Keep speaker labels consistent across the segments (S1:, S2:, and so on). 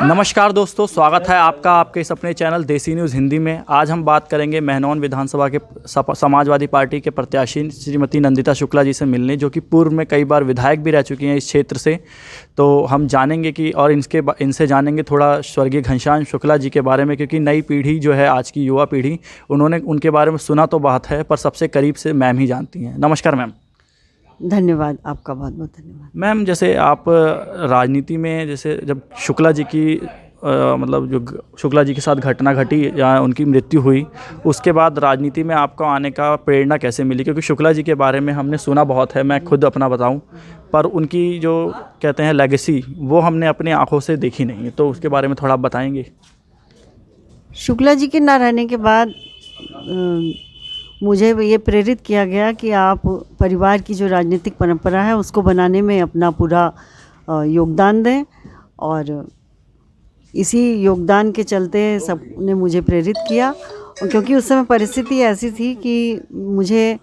S1: नमस्कार दोस्तों, स्वागत है आपका आपके इस अपने चैनल देसी न्यूज़ हिंदी में। आज हम बात करेंगे महनौन विधानसभा के समाजवादी पार्टी के प्रत्याशी श्रीमती नंदिता शुक्ला जी से मिलने, जो कि पूर्व में कई बार विधायक भी रह चुकी हैं इस क्षेत्र से। तो हम जानेंगे कि और इनसे जानेंगे थोड़ा स्वर्गीय घनश्याम शुक्ला जी के बारे में, क्योंकि नई पीढ़ी जो है, आज की युवा पीढ़ी, उन्होंने उनके बारे में सुना तो बात है, पर सबसे करीब से मैम ही जानती हैं। नमस्कार मैम।
S2: धन्यवाद, आपका बहुत बहुत धन्यवाद।
S1: मैम, जैसे आप राजनीति में, जैसे जब शुक्ला जी की मतलब जो शुक्ला जी के साथ घटना घटी या उनकी मृत्यु हुई, उसके बाद राजनीति में आपको आने का प्रेरणा कैसे मिली? क्योंकि शुक्ला जी के बारे में हमने सुना बहुत है, मैं खुद अपना बताऊं, पर उनकी जो कहते हैं लेगेसी, वो हमने अपनी आंखों से देखी नहीं है। तो उसके बारे में थोड़ा आप बताएंगे?
S2: शुक्ला जी के ना रहने के बाद मुझे ये प्रेरित किया गया कि आप परिवार की जो राजनीतिक परंपरा है उसको बनाने में अपना पूरा योगदान दें, और इसी योगदान के चलते सबने मुझे प्रेरित किया। क्योंकि उस समय परिस्थिति ऐसी थी कि मुझे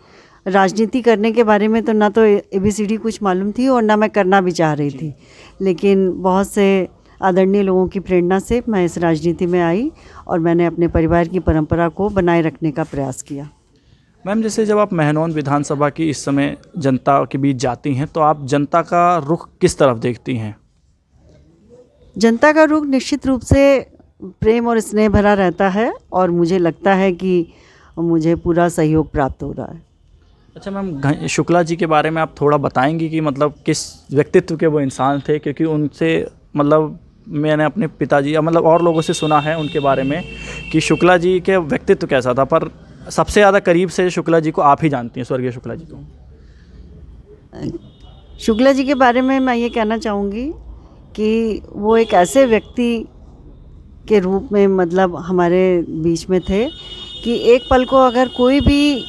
S2: राजनीति करने के बारे में तो ना तो ABCD कुछ मालूम थी और ना मैं करना भी चाह रही थी, लेकिन बहुत से आदरणीय लोगों की प्रेरणा से मैं इस राजनीति में आई और मैंने अपने परिवार की परंपरा को बनाए रखने का प्रयास किया।
S1: मैम, जैसे जब आप महनौन विधानसभा की इस समय जनता के बीच जाती हैं, तो आप जनता का रुख किस तरफ देखती हैं?
S2: जनता का रुख निश्चित रूप से प्रेम और स्नेह भरा रहता है, और मुझे लगता है कि मुझे पूरा सहयोग प्राप्त हो रहा है।
S1: अच्छा मैम, शुक्ला जी के बारे में आप थोड़ा बताएंगी कि मतलब किस व्यक्तित्व के वो इंसान थे? क्योंकि उनसे मतलब मैंने अपने पिताजी या मतलब और लोगों से सुना है उनके बारे में कि शुक्ला जी के व्यक्तित्व कैसा था, पर सबसे ज़्यादा करीब से शुक्ला जी को आप ही जानती हैं, स्वर्गीय शुक्ला जी को।
S2: शुक्ला जी के बारे में मैं ये कहना चाहूँगी कि वो एक ऐसे व्यक्ति के रूप में मतलब हमारे बीच में थे कि एक पल को अगर कोई भी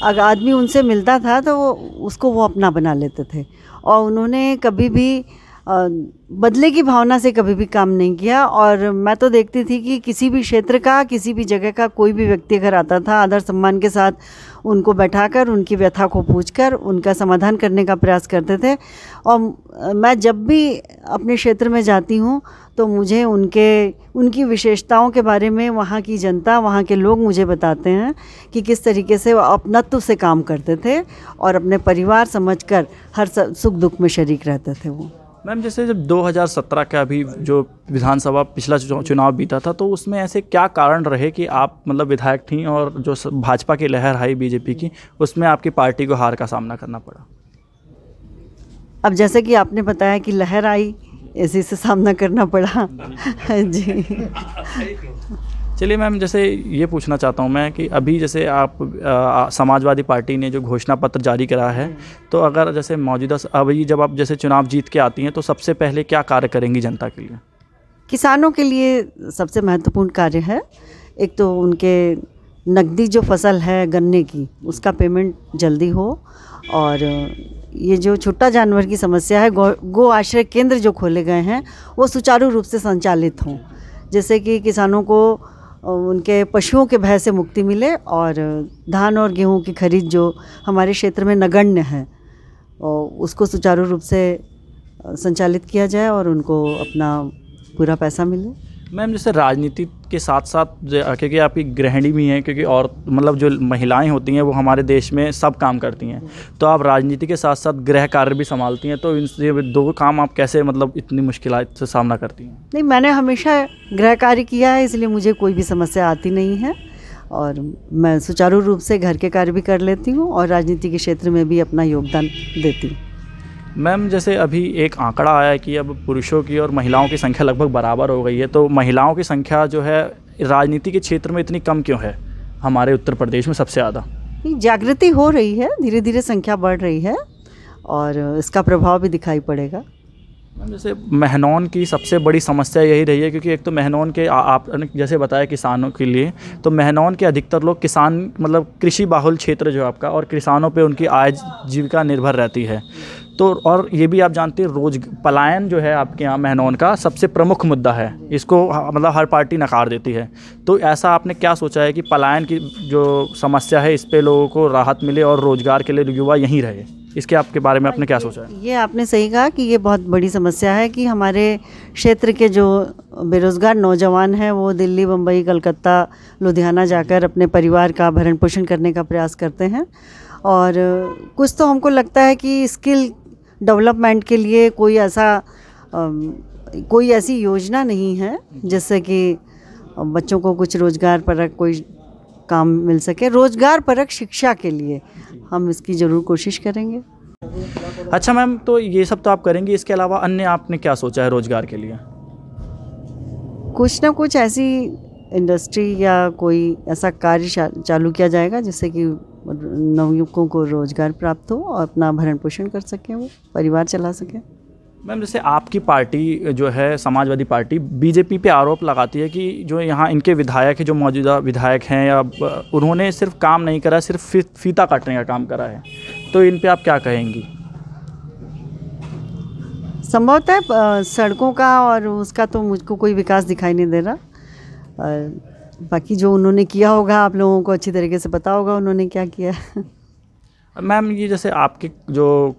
S2: आदमी उनसे मिलता था तो वो अपना बना लेते थे, और उन्होंने कभी भी बदले की भावना से कभी भी काम नहीं किया। और मैं तो देखती थी कि किसी भी क्षेत्र का, किसी भी जगह का कोई भी व्यक्ति अगर आता था, आदर सम्मान के साथ उनको बैठाकर उनकी व्यथा को पूछकर उनका समाधान करने का प्रयास करते थे। और मैं जब भी अपने क्षेत्र में जाती हूँ तो मुझे उनकी विशेषताओं के बारे में वहाँ की जनता, वहाँ के लोग मुझे बताते हैं कि किस तरीके से वो अपनत्व से काम करते थे और अपने परिवार समझकर हर सुख दुख में शरीक रहते थे वो।
S1: मैम, जैसे जब 2017 का अभी जो विधानसभा पिछला चुनाव बीता था, तो उसमें ऐसे क्या कारण रहे कि आप मतलब विधायक थीं और जो भाजपा की लहर आई बीजेपी की, उसमें आपकी पार्टी को हार का सामना करना पड़ा?
S2: अब जैसे कि आपने बताया कि लहर आई, इसी से सामना करना पड़ा। जी।
S1: चलिए मैम, जैसे ये पूछना चाहता हूँ मैं कि अभी जैसे आप समाजवादी पार्टी ने जो घोषणा पत्र जारी करा है, तो अगर जैसे मौजूदा अभी जब आप जैसे चुनाव जीत के आती हैं, तो सबसे पहले क्या कार्य करेंगी जनता के लिए?
S2: किसानों के लिए सबसे महत्वपूर्ण कार्य है, एक तो उनके नकदी जो फसल है गन्ने की, उसका पेमेंट जल्दी हो, और ये जो छोटा जानवर की समस्या है, गो आश्रय केंद्र जो खोले गए हैं वो सुचारू रूप से संचालित हों, जिससे कि किसानों को उनके पशुओं के भय से मुक्ति मिले, और धान और गेहूं की खरीद जो हमारे क्षेत्र में नगण्य है उसको सुचारू रूप से संचालित किया जाए और उनको अपना पूरा पैसा मिले।
S1: मैम, जैसे राजनीति के साथ साथ, क्योंकि आपकी गृहिणी भी हैं, क्योंकि और मतलब जो महिलाएं होती हैं वो हमारे देश में सब काम करती हैं, तो आप राजनीति के साथ साथ गृह कार्य भी संभालती हैं, तो इन दो काम आप कैसे मतलब इतनी मुश्किलात से सामना करती हैं?
S2: नहीं, मैंने हमेशा गृह कार्य किया है, इसलिए मुझे कोई भी समस्या आती नहीं है, और मैं सुचारू रूप से घर के कार्य भी कर लेती हूँ और राजनीति के क्षेत्र में भी अपना योगदान देती हूँ।
S1: मैम, जैसे अभी एक आंकड़ा आया है कि अब पुरुषों की और महिलाओं की संख्या लगभग बराबर हो गई है, तो महिलाओं की संख्या जो है राजनीति के क्षेत्र में इतनी कम क्यों है हमारे उत्तर प्रदेश में सबसे ज़्यादा?
S2: जागृति हो रही है, धीरे धीरे संख्या बढ़ रही है और इसका प्रभाव भी दिखाई पड़ेगा।
S1: मैम, जैसे महनौन की सबसे बड़ी समस्या यही रही है, क्योंकि एक तो महनौन के आपने जैसे बताया किसानों के लिए, तो महनौन के अधिकतर लोग किसान मतलब कृषि बाहुल क्षेत्र जो आपका, और किसानों पे उनकी आय जीविका निर्भर रहती है। तो और ये भी आप जानते हैं, पलायन जो है आपके यहाँ महनौन का सबसे प्रमुख मुद्दा है, इसको मतलब हर पार्टी नकार देती है। तो ऐसा आपने क्या सोचा है कि पलायन की जो समस्या है, इस पे लोगों को राहत मिले और रोज़गार के लिए युवा यहीं रहे, इसके आपके बारे में आपने क्या सोचा है?
S2: ये आपने सही कहा कि ये बहुत बड़ी समस्या है कि हमारे क्षेत्र के जो बेरोज़गार नौजवान हैं वो दिल्ली, मुंबई, कलकत्ता, लुधियाना जाकर अपने परिवार का भरण पोषण करने का प्रयास करते हैं। और कुछ तो हमको लगता है कि स्किल डेवलपमेंट के लिए कोई ऐसी योजना नहीं है जिससे कि बच्चों को कुछ रोज़गार परक कोई काम मिल सके। रोज़गार परक शिक्षा के लिए हम इसकी ज़रूर कोशिश करेंगे।
S1: अच्छा मैम, तो ये सब तो आप करेंगी, इसके अलावा अन्य आपने क्या सोचा है रोज़गार के लिए?
S2: कुछ ना कुछ ऐसी इंडस्ट्री या कोई ऐसा कार्य चालू किया जाएगा जिससे कि नवयुवकों को रोज़गार प्राप्त हो और अपना भरण पोषण कर सकें, वो परिवार चला सकें।
S1: मैम, जैसे आपकी पार्टी जो है समाजवादी पार्टी बीजेपी पे आरोप लगाती है कि जो यहाँ इनके विधायक है, जो मौजूदा विधायक हैं या उन्होंने सिर्फ काम नहीं करा, सिर्फ फीता काटने का काम करा है, तो इन पे आप क्या कहेंगी?
S2: संभवतः सड़कों का और उसका तो मुझको कोई विकास दिखाई नहीं दे रहा। बाकी जो उन्होंने किया होगा आप लोगों को अच्छी तरीके से पता होगा उन्होंने क्या किया है।
S1: मैम, ये जैसे आपके जो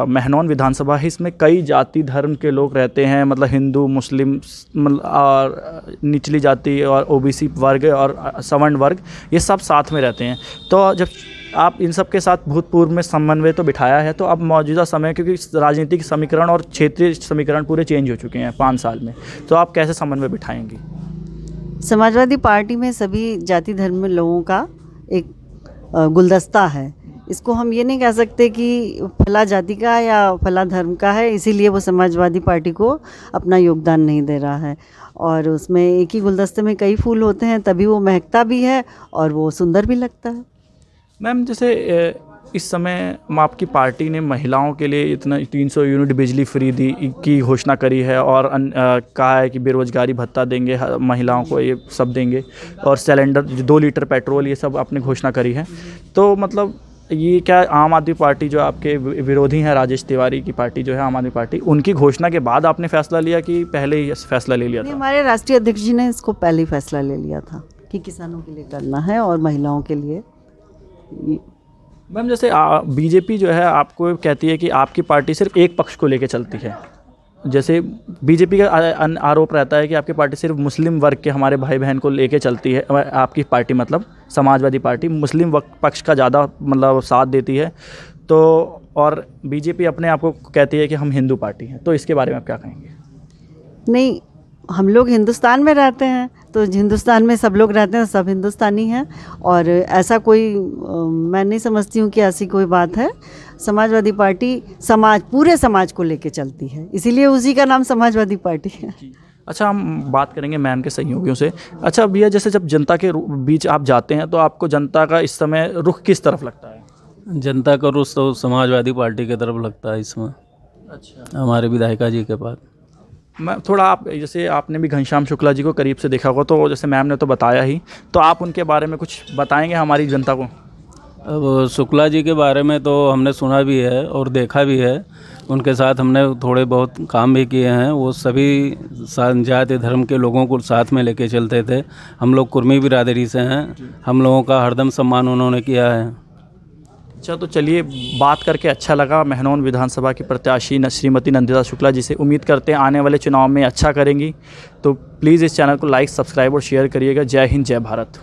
S1: महनौन विधानसभा है, इसमें कई जाति धर्म के लोग रहते हैं, मतलब हिंदू, मुस्लिम और निचली जाति और ओबीसी वर्ग और सवर्ण वर्ग, ये सब साथ में रहते हैं। तो जब आप इन सब के साथ भूतपूर्व में समन्वय तो बिठाया है, तो अब मौजूदा समय, क्योंकि राजनीतिक समीकरण और क्षेत्रीय समीकरण पूरे चेंज हो चुके हैं 5 साल में, तो आप कैसे समन्वय बिठाएंगी?
S2: समाजवादी पार्टी में सभी जाति धर्म में लोगों का एक गुलदस्ता है। इसको हम ये नहीं कह सकते कि फला जाति का या फला धर्म का है इसीलिए वो समाजवादी पार्टी को अपना योगदान नहीं दे रहा है। और उसमें एक ही गुलदस्ते में कई फूल होते हैं, तभी वो महकता भी है और वो सुंदर भी लगता है।
S1: मैम, जैसे इस समय आपकी पार्टी ने महिलाओं के लिए इतना 300 यूनिट बिजली फ्री की घोषणा करी है और कहा है कि बेरोजगारी भत्ता देंगे महिलाओं को, ये सब देंगे, और सिलेंडर 2 लीटर पेट्रोल, ये सब आपने घोषणा करी है। तो मतलब ये क्या आम आदमी पार्टी, जो आपके विरोधी हैं राजेश तिवारी की पार्टी जो है आम आदमी पार्टी, उनकी घोषणा के बाद आपने फैसला लिया कि पहले ही फैसला ले लिया था?
S2: हमारे राष्ट्रीय अध्यक्ष जी ने इसको पहले ही फैसला ले लिया था कि किसानों के लिए करना है और महिलाओं के लिए।
S1: मैम, जैसे बीजेपी जो है आपको कहती है कि आपकी पार्टी सिर्फ एक पक्ष को लेके चलती है। जैसे बीजेपी का आरोप रहता है कि आपकी पार्टी सिर्फ मुस्लिम वर्ग के, हमारे भाई बहन को लेके चलती है। आपकी पार्टी मतलब समाजवादी पार्टी मुस्लिम पक्ष का ज़्यादा मतलब साथ देती है, तो और बीजेपी अपने आप को कहती है कि हम हिंदू पार्टी हैं। तो इसके बारे में आप क्या कहेंगे?
S2: नहीं, हम लोग हिंदुस्तान में रहते हैं, तो हिंदुस्तान में सब लोग रहते हैं, सब हिंदुस्तानी हैं, और ऐसा कोई मैं नहीं समझती हूँ कि ऐसी कोई बात है। समाजवादी पार्टी पूरे समाज को लेके चलती है, इसीलिए उसी का नाम समाजवादी पार्टी है।
S1: अच्छा, हम बात करेंगे मैम के सहयोगियों से। अच्छा भैया, जैसे जब जनता के बीच आप जाते हैं तो आपको जनता का इस समय रुख किस तरफ लगता है?
S3: जनता का रुख तो समाजवादी पार्टी की तरफ लगता है इसमें।
S1: अच्छा,
S3: हमारे विधायिका जी के पास।
S1: मैं थोड़ा, आप जैसे आपने भी घनश्याम शुक्ला जी को करीब से देखा होगा, तो जैसे मैम ने तो बताया ही, तो आप उनके बारे में कुछ बताएंगे हमारी जनता को?
S3: अब शुक्ला जी के बारे में तो हमने सुना भी है और देखा भी है, उनके साथ हमने थोड़े बहुत काम भी किए हैं। वो सभी जाति धर्म के लोगों को साथ में लेके चलते थे। हम लोग कुर्मी बिरादरी से हैं, हम लोगों का हरदम सम्मान उन्होंने किया है।
S1: अच्छा, तो चलिए, बात करके अच्छा लगा महनौन विधानसभा की प्रत्याशी श्रीमती नंदिता शुक्ला जी से। उम्मीद करते हैं आने वाले चुनाव में अच्छा करेंगी। तो प्लीज़ इस चैनल को लाइक, सब्सक्राइब और शेयर करिएगा। जय हिंद, जय भारत।